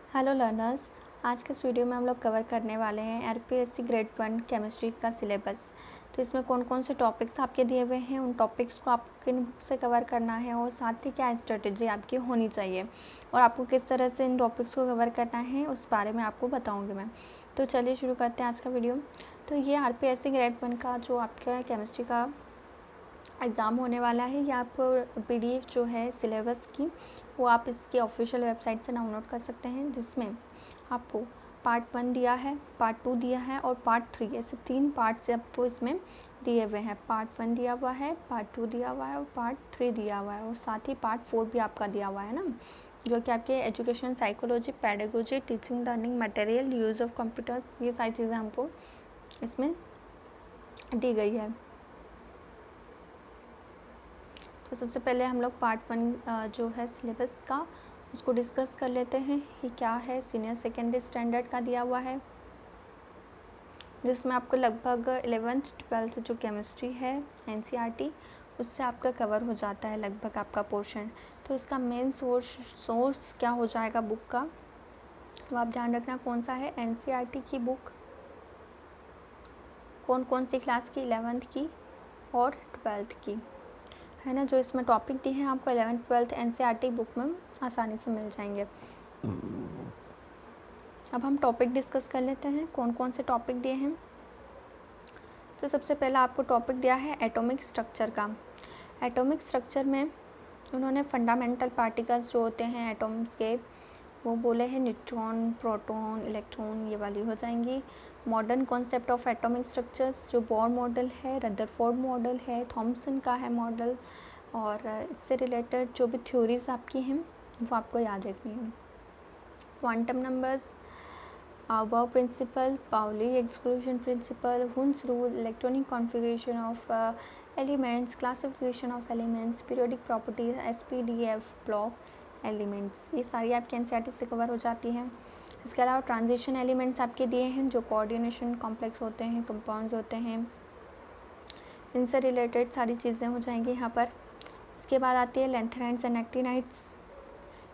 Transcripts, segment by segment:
Hello learners, आज के इस वीडियो में हम लोग कवर करने वाले हैं आरपीएससी ग्रेड 1 केमिस्ट्री का सिलेबस। तो इसमें कौन कौन से टॉपिक्स आपके दिए हुए हैं, उन टॉपिक्स को आपको किन बुक से कवर करना है और साथ ही क्या स्ट्रेटजी आपकी होनी चाहिए और आपको किस तरह से इन टॉपिक्स को कवर करना है उस बारे में आपको बताऊँगी मैं। तो चलिए शुरू करते हैं आज का वीडियो। तो ये आरपीएससी ग्रेड 1 का जो आपका केमिस्ट्री का एग्ज़ाम होने वाला है, या आप पीडीएफ जो है सिलेबस की वो आप इसकी ऑफिशियल वेबसाइट से डाउनलोड कर सकते हैं, जिसमें आपको पार्ट 1 दिया है, पार्ट 2 दिया है और पार्ट 3, ऐसे 3 पार्ट्स आपको इसमें दिए हुए हैं। पार्ट 1 दिया हुआ है, पार्ट 2 दिया हुआ है और पार्ट 3 दिया हुआ है और साथ ही पार्ट 4 भी आपका दिया हुआ है ना, जो कि आपके education, psychology, pedagogy, teaching, learning material, use of computers, ये सारी चीज़ें हमको इसमें दी गई है। तो सबसे पहले हम लोग पार्ट 1 जो है सिलेबस का उसको डिस्कस कर लेते हैं कि क्या है। सीनियर सेकेंडरी स्टैंडर्ड का दिया हुआ है, जिसमें आपको लगभग 11th 12th जो केमिस्ट्री है एनसीईआरटी उससे आपका कवर हो जाता है लगभग आपका पोर्शन। तो इसका मेन सोर्स क्या हो जाएगा बुक का, तो आप ध्यान रखना कौन सा है। एनसीईआरटी की बुक कौन कौन सी क्लास की, 11th की और 12th की, है ना। जो इसमें टॉपिक दिए हैं आपको 11th 12th एनसीईआरटी बुक में आसानी से मिल जाएंगे। अब हम टॉपिक डिस्कस कर लेते हैं, कौन कौन से टॉपिक दिए हैं। तो सबसे पहला आपको टॉपिक दिया है एटॉमिक स्ट्रक्चर का। एटॉमिक स्ट्रक्चर में उन्होंने फंडामेंटल पार्टिकल्स जो होते हैं एटॉम्स के, वो बोले हैं न्यूट्रॉन, प्रोटॉन, इलेक्ट्रॉन, ये वाली हो जाएंगी। Modern concept of atomic structures जो बोर मॉडल है, रदरफोर्ड मॉडल है, थॉमसन का है मॉडल, और इससे रिलेटेड जो भी थ्योरीज आपकी हैं वो आपको याद रखनी है। Quantum numbers, aufbau principle, Pauli exclusion principle, Hund's rule, electronic configuration of elements, classification of elements, periodic properties, SPDF block elements, ये सारी आपकी एनसीईआरटी से कवर हो जाती हैं। इसके अलावा ट्रांजिशन एलिमेंट्स आपके दिए हैं जो कोऑर्डिनेशन कॉम्प्लेक्स होते हैं, कंपाउंड्स होते हैं, इनसे रिलेटेड सारी चीज़ें हो जाएंगी यहाँ पर। इसके बाद आती है लेंथेनाइड्स एंड एक्टिनाइड्स,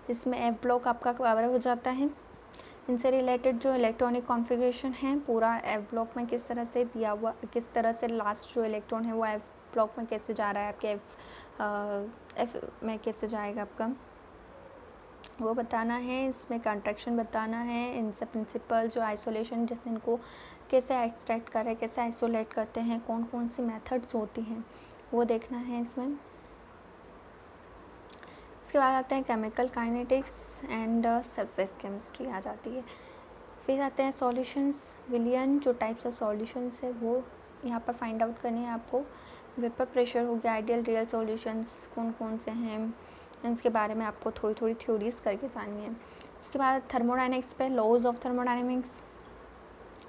जिसमें एफ ब्लॉक आपका कवर हो जाता है। इनसे रिलेटेड जो इलेक्ट्रॉनिक कॉन्फ़िगरेशन है पूरा एफ ब्लॉक में किस तरह से दिया हुआ, किस तरह से लास्ट जो इलेक्ट्रॉन है वो एफ ब्लॉक में कैसे जा रहा है, आपके एफ में कैसे जाएगा आपका, वो बताना है। इसमें कंट्रैक्शन बताना है। इनसे प्रिंसिपल जो आइसोलेशन, जैसे इनको कैसे एक्सट्रैक्ट करें, कैसे आइसोलेट करते हैं, कौन कौन सी मेथड्स होती हैं वो देखना है इसमें। इसके बाद आते हैं chemical kinetics and surface chemistry आ जाती है। फिर आते हैं सॉल्यूशंस, विलियन जो टाइप्स ऑफ सॉल्यूशंस है वो यहाँ पर फाइंड आउट करने हैं आपको। वेपर प्रेशर हो गया, आइडियल रियल सॉल्यूशंस कौन कौन से हैं, इसके बारे में आपको थोड़ी थोड़ी थ्योरीज करके जाननी है। इसके बाद थर्मोडाइनमिक्स पे, laws of thermodynamics,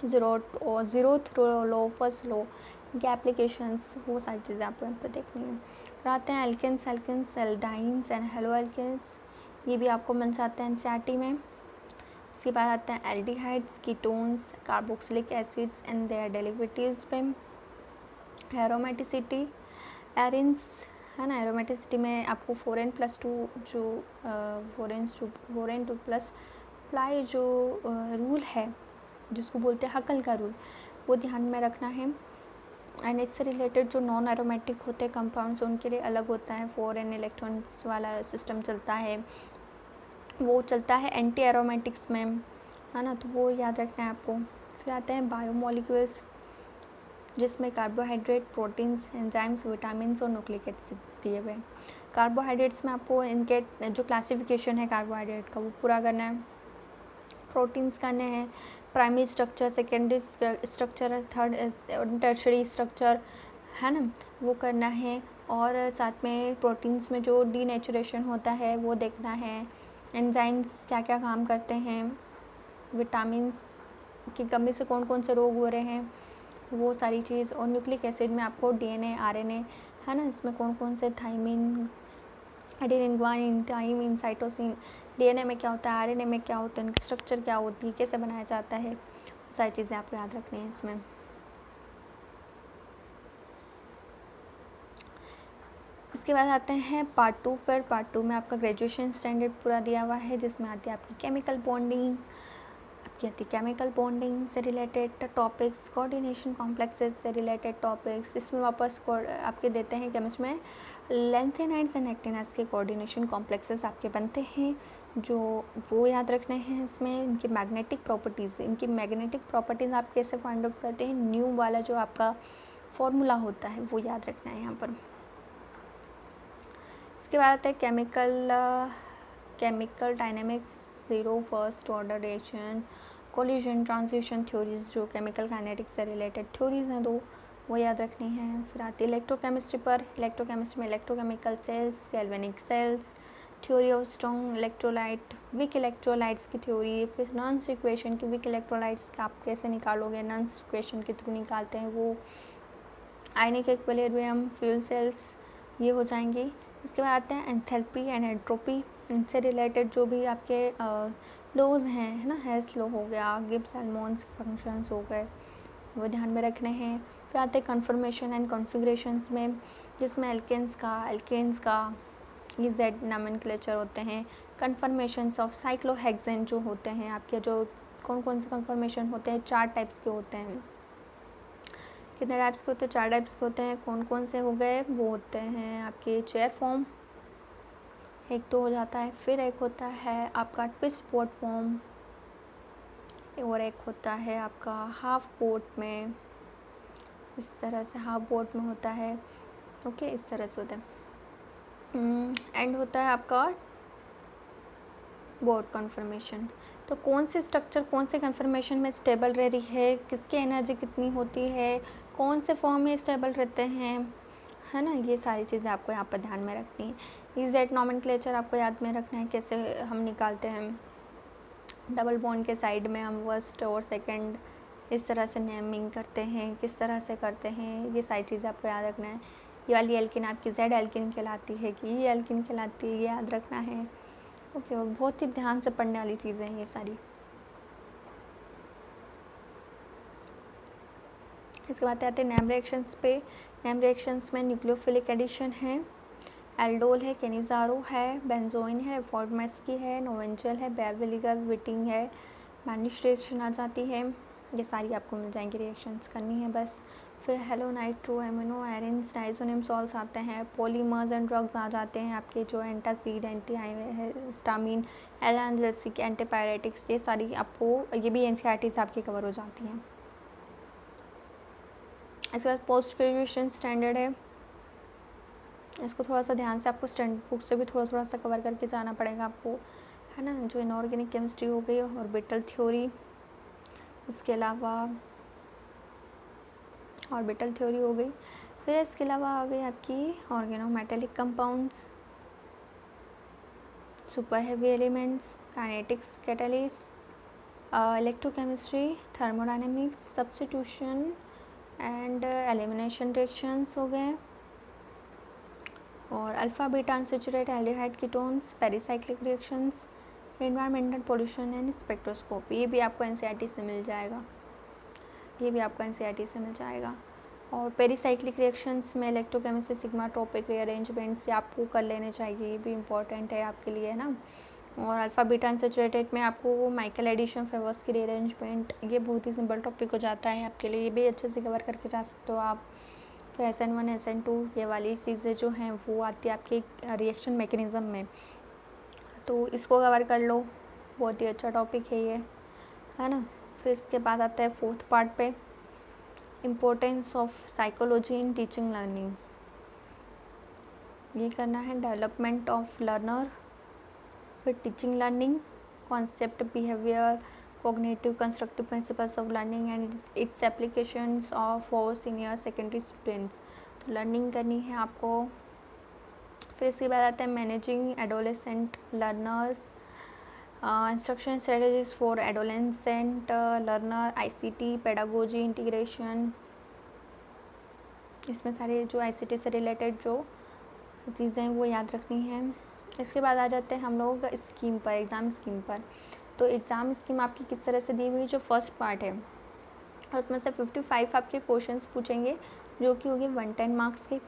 zeroth law, first law के एप्लीकेशंस, वो सारी चीज़ें आपको यहाँ पर देखनी है। फिर आते हैं एल्केन्स, एल्डाइंस एंड हेलो एल्केन्स, ये भी आपको मिल जाते हैं एनसीईआरटी में। इसके बाद आते हैं aldehydes, ketones, carboxylic acids and their derivatives पे। एरोमेटिसिटी, एरिन्स, है ना। एरोमेटिसिटी में आपको 4n+2 जो 4n2 प्लस प्लाई जो रूल है जिसको बोलते हैं हकल का रूल, वो ध्यान में रखना है। एंड इससे रिलेटेड जो नॉन एरोमेटिक होते हैं कंपाउंड्स उनके लिए अलग होता है, 4n इलेक्ट्रॉन्स वाला सिस्टम चलता है, वो चलता है एंटी एरोमेटिक्स में, है ना, तो वो याद रखना है आपको। फिर आते हैं बायोमोलिक्यूल्स, जिसमें कार्बोहाइड्रेट, प्रोटीन्स, एंजाइम्स, विटामिन्स और न्यूक्लिक एसिड्स दिए हुए हैं। कार्बोहाइड्रेट्स में आपको इनके जो क्लासिफिकेशन है कार्बोहाइड्रेट का वो पूरा करना है। प्रोटीन्स करने हैं, primary structure, secondary structure, third tertiary structure, है ना, वो करना है। और साथ में प्रोटीन्स में जो डीनेचुरेशन होता है वो देखना है। एंजाइम्स क्या क्या काम करते हैं, विटामिन्स की कमी से कौन कौन से रोग हो रहे हैं, वो सारी चीज़। और न्यूक्लिक एसिड में आपको डीएनए, आरएनए, है ना, इसमें कौन कौन से thymine, adenine, guanine, thymine, cytosine, DNA में क्या होता है, आरएनए में क्या होता है, इनकी स्ट्रक्चर क्या होती है, कैसे बनाया जाता है, वो सारी चीज़ें आपको याद रखनी है इसमें। इसके बाद आते हैं पार्ट 2 पर। पार्ट 2 में आपका ग्रेजुएशन स्टैंडर्ड पूरा दिया हुआ है, जिसमें आती है आपकी केमिकल बॉन्डिंग, आपकी आती है केमिकल बॉन्डिंग से रिलेटेड टॉपिक्स, कोऑर्डिनेशन कॉम्प्लेक्सेस से रिलेटेड टॉपिक्स। इसमें वापस आपके देते हैं केमिस्ट्री में लेंथेनाइड्स एंड एक्टिनाइड्स के कोऑर्डिनेशन कॉम्प्लेक्सेस आपके बनते हैं, जो वो याद रखने हैं। इसमें इनकी मैग्नेटिक प्रॉपर्टीज़ आप कैसे फाइंड आउट करते हैं, न्यू वाला जो आपका फॉर्मूला होता है वो याद रखना है यहाँ पर। इसके बाद आता है chemical dynamics, zero first order reaction, collision, transition theories, जो केमिकल काइनेटिक्स से रिलेटेड थ्योरीज हैं दो, वो याद रखनी है। फिर आती है इलेक्ट्रोकेमिस्ट्री पर। इलेक्ट्रोकेमिस्ट्री में electrochemical cells, galvanic cells, theory of strong electrolyte, weak electrolytes की थ्योरी। फिर नॉन्स इक्वेशन की वीक इलेक्ट्रोलाइट्स का आप कैसे निकालोगे, नॉन्स इक्वेशन के थ्रू निकालते हैं वो। आयनिक इक्विलिब्रियम, फ्यूल सेल्स, ये हो जाएंगी। इसके बाद आते हैं एंथैल्पी एंड एंट्रोपी, इनसे रिलेटेड जो भी आपके लॉज हैं, है ना, हेल्स लॉ हो गया, गिब्स-एल्मोंस फंक्शंस हो गए, वो ध्यान में रखने हैं। फिर आते हैं कन्फर्मेशन एंड कॉन्फ़िगरेशंस में, जिसमें एल्केन्स का ये जेड नॉमेनक्लेचर होते हैं। कन्फर्मेशंस ऑफ साइक्लोहेक्सेन जो होते हैं आपके, जो कौन कौन से कन्फर्मेशन होते हैं, 4 टाइप्स के होते हैं। कितने टाइप्स के होते हैं, 4 टाइप्स के होते हैं। कौन कौन से हो गए, वो होते हैं आपके चेयर फॉर्म, एक तो हो जाता है। फिर एक होता है आपका ट्विस्ट बोट फॉर्म, और एक होता है आपका हाफ बोट में, इस तरह से हाफ बोट में होता है। ओके, इस तरह से होता है। एंड होता है आपका बोट कन्फर्मेशन। तो कौन से स्ट्रक्चर कौन से कन्फर्मेशन में स्टेबल रह रही है, किसकी एनर्जी कितनी होती है, कौन से फॉर्म में स्टेबल रहते हैं, है ना, ये सारी चीज़ें आपको यहाँ पर ध्यान में रखनी है। ये जेड नॉमेनक्लेचर आपको याद में रखना है, कैसे हम निकालते हैं। डबल बॉन्ड के साइड में हम फर्स्ट और सेकंड इस तरह से नेमिंग करते हैं, किस तरह से करते हैं, ये सारी चीज़ें आपको याद रखना है। ये वाली एल्किन आपकी जेड एल्किन कहलाती है कि ये एल्किन कहलाती है, ये याद रखना है। ओके, और बहुत ही ध्यान से पढ़ने वाली चीज़ें हैं ये सारी। इसके बाद आते हैं नेम रिएक्शंस पे। नेम रिएक्शंस में न्यूक्लियोफिलिक एडिशन है, एल्डोल है, केनिज़ारो है, बेंजोइन है, फॉर्मेस्की है, नोवेंचल है, बेरविलिगर, विटिंग है, मैनिश रिएक्शन आ जाती है। ये सारी आपको मिल जाएंगी, रिएक्शंस करनी है बस। फिर halo nitro amino arenes diazonium salts आते हैं, पॉलीमर्स एंड ड्रग्स आ जाते हैं आपके, जो antacid, anti histamine, analgesic, antipyretics, ये सारी आपको, ये भी एनसीईआरटी से आपकी कवर हो जाती हैं। इसके बाद पोस्ट ग्रेजुएशन स्टैंडर्ड है, इसको थोड़ा सा ध्यान से आपको स्टैंडर्ड बुक से भी थोड़ा सा कवर करके जाना पड़ेगा आपको, है ना। जो इनऑर्गेनिक केमिस्ट्री हो गई, ऑर्बिटल थ्योरी, इसके अलावा ऑर्बिटल थ्योरी हो गई। फिर इसके अलावा आ गई आपकी organometallic compounds, super heavy elements, kinetics, catalyst, electrochemistry, thermodynamics, substitution and elimination reactions हो गए, और alpha beta unsaturated aldehyde ketones, pericyclic reactions, environmental pollution and spectroscopy, ये भी आपको एनसीईआरटी से मिल जाएगा, ये भी आपको एनसीईआरटी से मिल जाएगा। और पेरिसाइक्लिक रिएक्शंस में इलेक्ट्रोकेमिस्ट्री, सिग्मा ट्रॉपिक रीअरेंजमेंट्स, ये आपको कर लेने चाहिए, ये भी इंपॉर्टेंट है आपके लिए, है ना। और अल्फ़ा बीटा अनसैचुरेटेड में आपको माइकल एडिशन, फेवर्स की रीअरेंजमेंट, ये बहुत ही सिंपल टॉपिक हो जाता है आपके लिए, ये भी अच्छे से कवर करके जा सकते हो आप। फिर SN1 SN2 ये वाली चीज़ें जो हैं वो आती है आपके रिएक्शन मैकेनिज़्म में, तो इसको कवर कर लो, बहुत ही अच्छा टॉपिक है ये, है ना। फिर इसके बाद आता है 4th पार्ट पे, importance of psychology in teaching learning, ये करना है, डेवलपमेंट ऑफ लर्नर, फिर teaching learning, concept, behaviour, cognitive constructive principles of learning and its applications for senior secondary students, तो लर्निंग करनी है आपको। फिर इसके बाद आता है managing adolescent learners, instruction strategies for adolescent learner, ICT, pedagogy, integration, इसमें सारे जो ICT से रिलेटेड जो चीज़ें वो याद रखनी है। इसके बाद आ जाते हैं हम लोग स्कीम पर, एग्ज़ाम स्कीम पर। तो एग्ज़ाम स्कीम आपकी किस तरह से दी हुई है, जो फर्स्ट पार्ट है उसमें से 55 आपके क्वेश्चंस पूछेंगे, जो कि होंगे 110 मार्क्स के।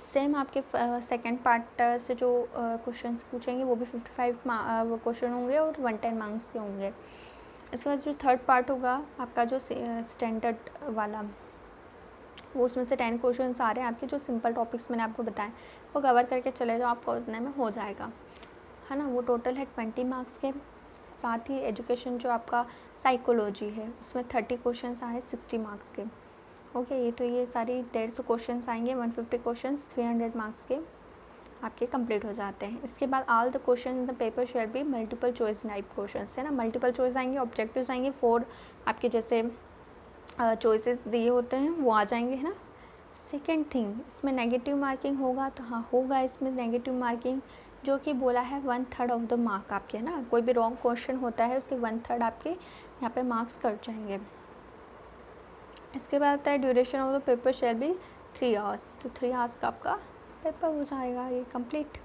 सेम आपके सेकंड पार्ट से जो क्वेश्चंस पूछेंगे वो भी 55 क्वेश्चन होंगे और 110 मार्क्स के होंगे। इसके बाद जो थर्ड पार्ट होगा आपका जो स्टैंडर्ड वाला, वो उसमें से 10 क्वेश्चंस आ रहे हैं आपके जो सिंपल टॉपिक्स मैंने आपको बताएं, वो कवर करके चले जाओ, आपको उतने में हो जाएगा, है ना। वो टोटल है 20 मार्क्स के। साथ ही एजुकेशन जो आपका साइकोलॉजी है उसमें 30 क्वेश्चंस आए 60 मार्क्स के। ओके, ये सारी 150 क्वेश्चंस आएंगे, 150 क्वेश्चंस 300 मार्क्स के आपके कंप्लीट हो जाते हैं। इसके बाद all the question in the paper share भी मल्टीपल चॉइस टाइप क्वेश्चंस, है ना। मल्टीपल चॉइस आएंगे, ऑब्जेक्टिव्स आएंगे, 4 आपके जैसे चॉइसेस दिए होते हैं वो आ जाएंगे, है ना। सेकेंड थिंग, इसमें नेगेटिव मार्किंग होगा, तो हाँ होगा इसमें नेगेटिव मार्किंग, जो कि बोला है 1/3 ऑफ द मार्क आपके, है ना। कोई भी रॉन्ग क्वेश्चन होता है उसके 1/3 आपके यहाँ पे मार्क्स कट जाएंगे। इसके बाद आता है duration of the paper share भी 3 आवर्स, तो 3 आवर्स का आपका पेपर हो जाएगा ये कंप्लीट।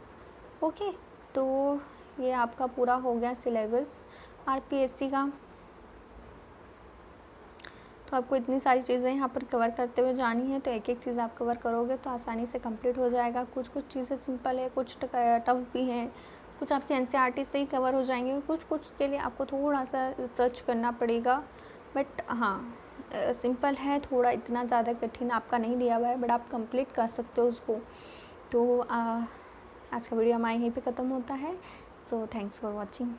ओके, तो ये आपका पूरा हो गया सिलेबस आरपीएससी का। तो आपको इतनी सारी चीज़ें यहाँ पर कवर करते हुए जानी है, तो एक एक चीज़ आप कवर करोगे तो आसानी से कंप्लीट हो जाएगा। कुछ कुछ चीज़ें सिंपल है, कुछ टफ भी हैं, कुछ आपके एनसीईआरटी से ही कवर हो जाएंगे, कुछ कुछ के लिए आपको थोड़ा सा सर्च करना पड़ेगा। बट हाँ सिंपल है, थोड़ा इतना ज़्यादा कठिन आपका नहीं दिया हुआ है, बट आप कंप्लीट कर सकते हो उसको। तो आज का वीडियो हमारे यहीं पे ख़त्म होता है। So thanks for watching.